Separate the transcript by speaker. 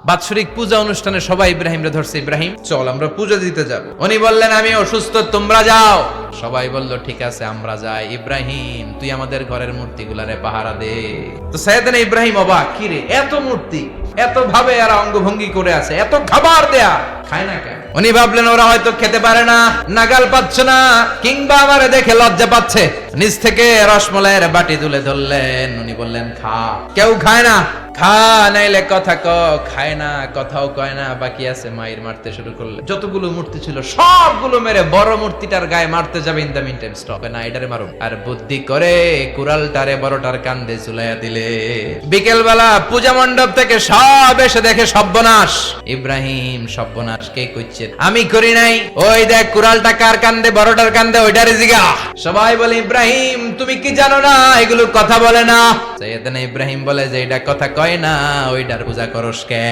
Speaker 1: বাৎসরিক পূজা অনুষ্ঠানে সবাই ইব্রাহিমরে ধরছে, ইব্রাহিম চল আমরা পূজা দিতে যাব। উনি বললেন আমি অসুস্থ, তোমরা যাও। সবাই বলল ঠিক আছে আমরা যাই। ইব্রাহিম তুই আমাদের ঘরের মূর্তিগুলারে পাহারা দে। তো সাইয়েদনা ইব্রাহিম অবাক, কি রে এত মূর্তি, এত ভাবে আর অঙ্গভঙ্গি করে আছে, এত খাবার দেয়া, খায় না কেন? উনি ভাবলেন ওরা হয়তো খেতে পারে না, নাগাল পাচ্ছে না, কিংবা আমারে দেখে লজ্জা পাচ্ছে। নিজ থেকে রসমলাইয়ের বাটি তুলে ধরলেন। উনি বললেন খা। কেউ খায় না, খা নাইলে কথা ক। খায় না, কথাও কয় না, বাকি আছে মায়ের মারতে শুরু করলে। যতগুলো মূর্তি ছিল সবগুলো মেরে বড় মূর্তিটার গায়ে মারতে যাবে, in the meantime stop না, এটারে মারো। আর বুদ্ধি করে কুড়ালটারে বড়টার কান্দে ঝুলাইয়া দিলে। বিকেল বেলা পূজা মণ্ডপ থেকে সব এসে দেখে সর্বনাশ। ইব্রাহিম সর্বনাশ কে কইছে? আমি করি নাই। ওই দেখ কুড়ালটা কার কান্দে, বড়টার কান্দে, ওইটারে জিগা। সবাই বলে ইব্রাহিম তুমি কি জানো না এগুলো কথা বলে না? সাইয়েদনা ইব্রাহিম বলে যে এটা কথা কয় না, ওইটার পূজা করস কে?